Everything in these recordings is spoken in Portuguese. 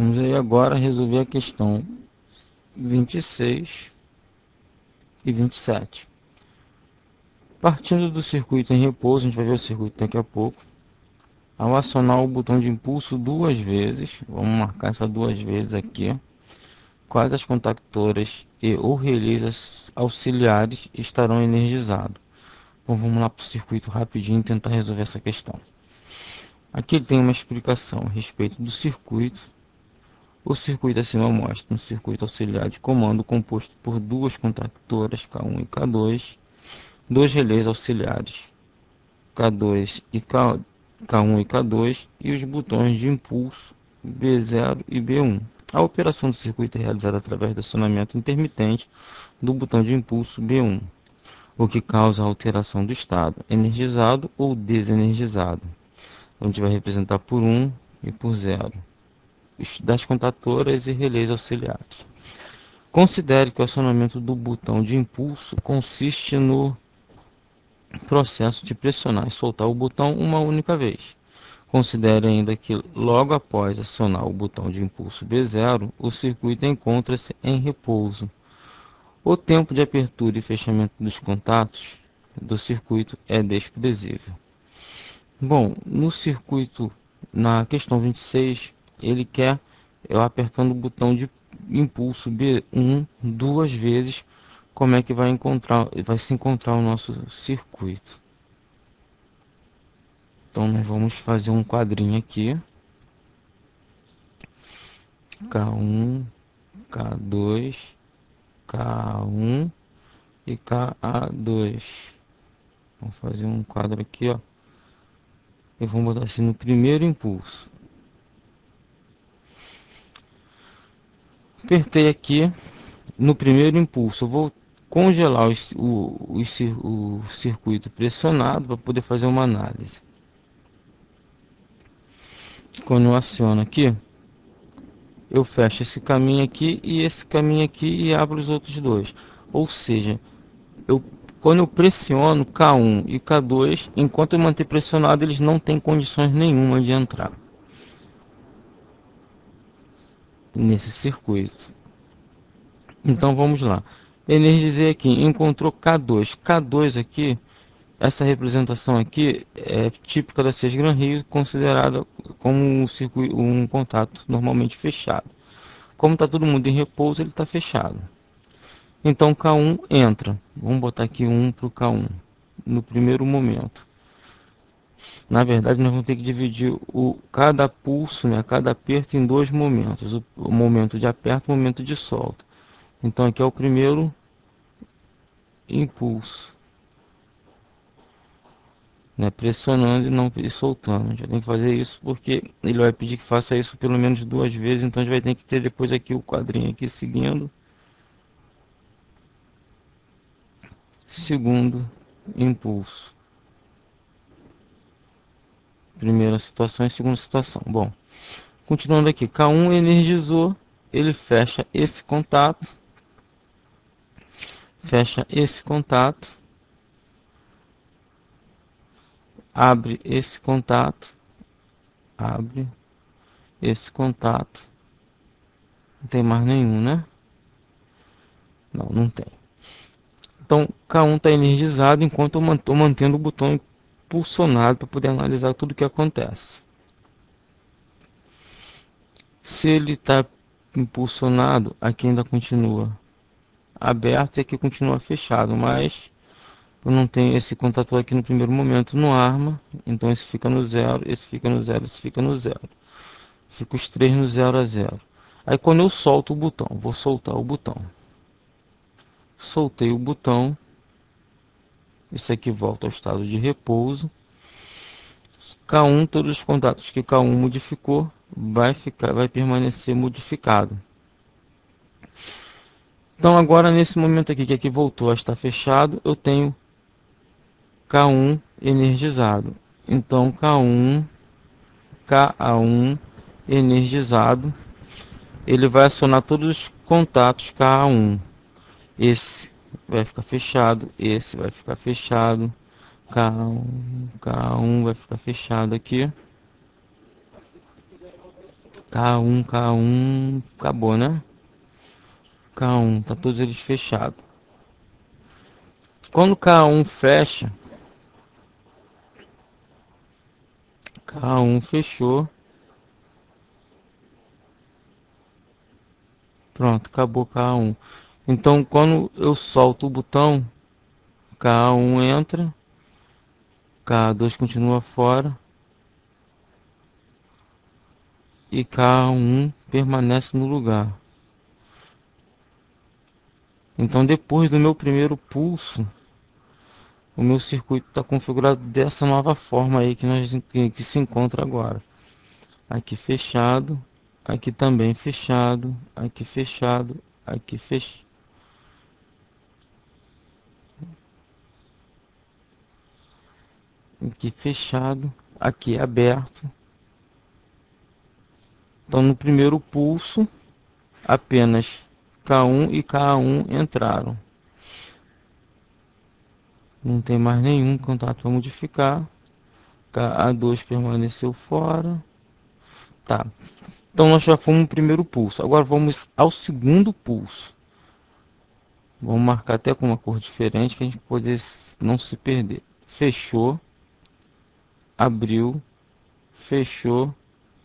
Vamos aí agora resolver a questão 26 e 27. Partindo do circuito em repouso, a gente vai ver o circuito daqui a pouco. Ao acionar o botão de impulso duas vezes, vamos marcar essa duas vezes aqui, quais as contactoras e ou relés auxiliares estarão energizados? Bom, vamos lá para o circuito rapidinho e tentar resolver essa questão. Aqui ele tem uma explicação a respeito do circuito. O circuito acima mostra um circuito auxiliar de comando composto por duas contactoras K1 e K2, dois relés auxiliares K2 e K1 e K2 e os botões de impulso B0 e B1. A operação do circuito é realizada através do acionamento intermitente do botão de impulso B1, o que causa a alteração do estado energizado ou desenergizado. Então, a gente vai representar por 1 e por 0 das contatoras e relés auxiliares. Considere que o acionamento do botão de impulso consiste no processo de pressionar e soltar o botão uma única vez. Considere ainda que logo após acionar o botão de impulso B0, o circuito encontra-se em repouso. O tempo de abertura e fechamento dos contatos do circuito é desprezível. Bom, no circuito, na questão 26, ele quer eu apertando o botão de impulso B1 duas vezes, como é que vai se encontrar o nosso circuito. Então nós vamos fazer um quadrinho aqui, K1, K2, K1 e KA2. Vamos fazer um quadro aqui, ó. E vamos botar assim no primeiro impulso. Apertei aqui no primeiro impulso. Eu vou congelar o circuito pressionado para poder fazer uma análise. Quando eu aciono aqui, eu fecho esse caminho aqui e esse caminho aqui e abro os outros dois. Ou seja, quando eu pressiono K1 e K2, enquanto eu manter pressionado, eles não têm condições nenhuma de entrar nesse circuito. Então vamos lá. Energizei aqui, encontrou K2. K2 aqui, essa representação aqui é típica da Sesgran Rio, considerada como um contato normalmente fechado. Como está todo mundo em repouso, ele está fechado. Então K1 entra. Vamos botar aqui 1 para o K1 no primeiro momento. Na verdade, nós vamos ter que dividir cada pulso, né, cada aperto em dois momentos. O momento de aperto e o momento de solta. Então aqui é o primeiro impulso, né, pressionando e não soltando. A gente vai ter que fazer isso porque ele vai pedir que faça isso pelo menos duas vezes. Então a gente vai ter que ter depois aqui o quadrinho aqui seguindo. Segundo impulso. Primeira situação e segunda situação. Bom, continuando aqui, K1 energizou, ele fecha esse contato, abre esse contato, abre esse contato. Não tem mais nenhum, né? Não, não tem. Então, K1 está energizado enquanto eu estou mantendo o botão impulsionado para poder analisar tudo o que acontece. Se ele está impulsionado, aqui ainda continua aberto e aqui continua fechado, mas eu não tenho esse contator aqui no primeiro momento no arma, então esse fica no zero, esse fica no zero, esse fica no zero. Fica os três no 0 a 0. Aí quando eu solto o botão, vou soltar o botão. Soltei o botão. Isso aqui volta ao estado de repouso. K1, todos os contatos que K1 modificou, vai permanecer modificado. Então agora nesse momento aqui, que aqui voltou a estar fechado, eu tenho K1 energizado. Então K1, KA1 energizado, ele vai acionar todos os contatos KA1. Esse vai ficar fechado, esse vai ficar fechado, K1 vai ficar fechado aqui. K1, acabou, né? K1, tá todos eles fechados. Quando K1 fecha, K1 fechou. Pronto, acabou K1. Então, quando eu solto o botão, K1 entra, K2 continua fora e K1 permanece no lugar. Então, depois do meu primeiro pulso, o meu circuito está configurado dessa nova forma aí que se encontra agora. Aqui fechado, aqui também fechado, aqui fechado, aqui fechado. Aqui fechado, aqui aberto. Então no primeiro pulso, apenas K1 e K1 entraram. Não tem mais nenhum contato para modificar. Ka2 permaneceu fora. Tá. Então nós já fomos no primeiro pulso. Agora vamos ao segundo pulso. Vamos marcar até com uma cor diferente que a gente poder não se perder. Fechou, abriu, fechou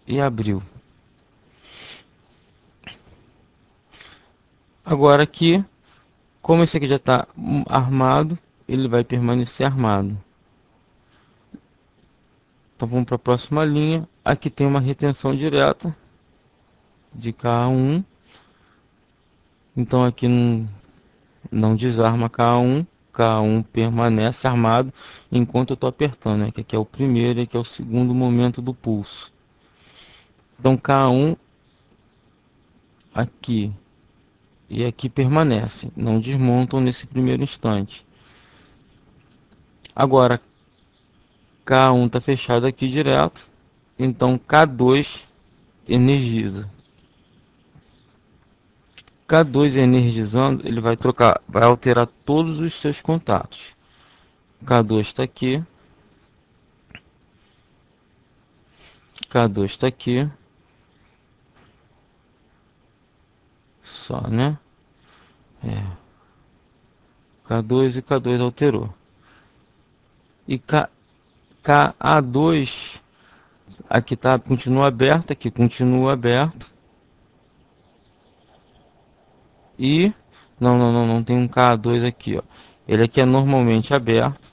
e abriu. Agora aqui, como esse aqui já está armado, ele vai permanecer armado. Então vamos para a próxima linha. Aqui tem uma retenção direta de K1. Então aqui não desarma K1. K1 permanece armado enquanto eu estou apertando, né? Que aqui é o primeiro e aqui é o segundo momento do pulso. Então K1 aqui e aqui permanece, não desmontam nesse primeiro instante. Agora K1 está fechado aqui direto, então K2 energiza. K2 energizando, ele vai trocar, vai alterar todos os seus contatos. K2 está aqui. K2 está aqui. Só, né? K2 e K2 alterou. E KA2 aqui tá, continua aberto, aqui continua aberto. E não tem um K2 aqui, ó. Ele aqui é normalmente aberto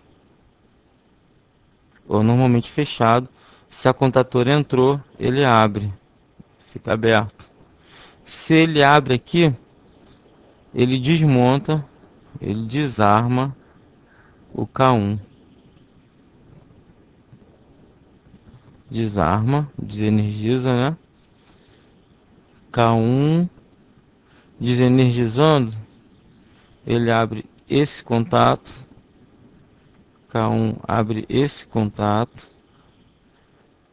ou normalmente fechado. Se a contatora entrou, ele abre, fica aberto. Se ele abre aqui, ele desmonta, ele desarma o K1. Desarma, desenergiza, né? K1 desenergizando, ele abre esse contato. K1 abre esse contato.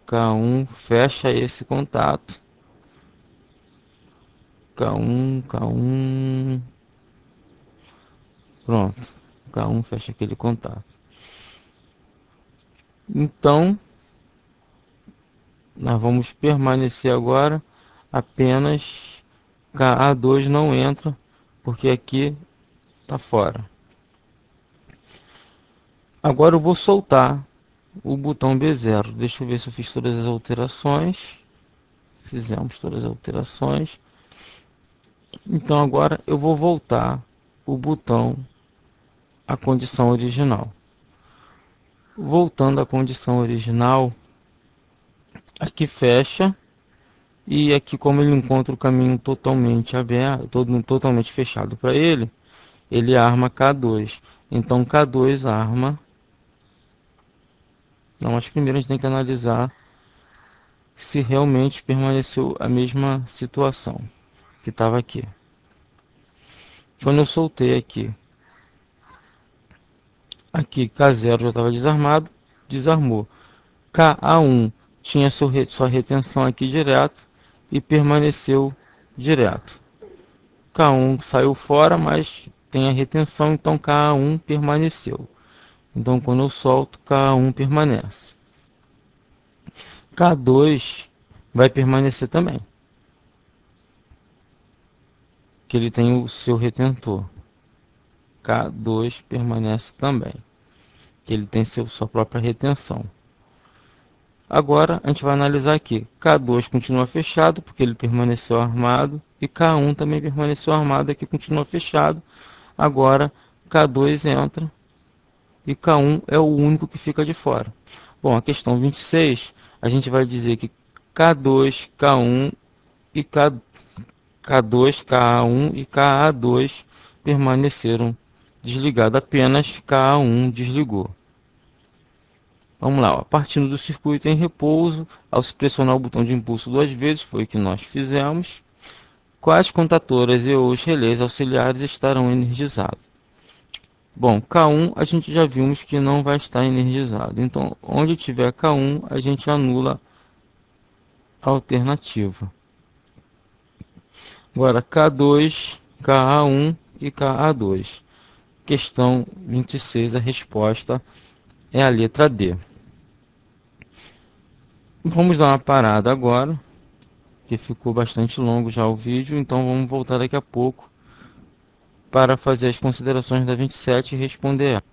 K1 fecha esse contato. K1. Pronto. K1 fecha aquele contato. Então, nós vamos permanecer agora apenas KA2 não entra, porque aqui está fora. Agora eu vou soltar o botão B0. Deixa eu ver se eu fiz todas as alterações. Fizemos todas as alterações. Então agora eu vou voltar o botão à condição original. Voltando à condição original, aqui fecha. E aqui, como ele encontra o caminho totalmente aberto, totalmente fechado para ele, ele arma K2. Então K2 arma. Não, mas primeiro a gente tem que analisar se realmente permaneceu a mesma situação que estava aqui. Quando eu soltei aqui K0 já estava desarmado, desarmou. KA1 tinha sua retenção aqui direto e permaneceu direto. K1 saiu fora, mas tem a retenção, então KA1 permaneceu. Então quando eu solto, KA1 permanece. K2 vai permanecer também. que ele tem o seu retentor. K2 permanece também, que ele tem sua própria retenção. Agora a gente vai analisar aqui. K2 continua fechado porque ele permaneceu armado, e K1 também permaneceu armado, aqui continua fechado. Agora K2 entra e K1 é o único que fica de fora. Bom, a questão 26, a gente vai dizer que K2, K1 e K2, KA1 e KA2 permaneceram desligados, apenas KA1 desligou. Vamos lá, ó. Partindo do circuito em repouso, ao se pressionar o botão de impulso 2 vezes, foi o que nós fizemos, quais contatoras e os relés auxiliares estarão energizados? Bom, K1 a gente já vimos que não vai estar energizado, então onde tiver K1 a gente anula a alternativa. Agora K2, KA1 e KA2. Questão 26, a resposta é a letra D. Vamos dar uma parada agora, que ficou bastante longo já o vídeo, então vamos voltar daqui a pouco para fazer as considerações da 27 e responder ela.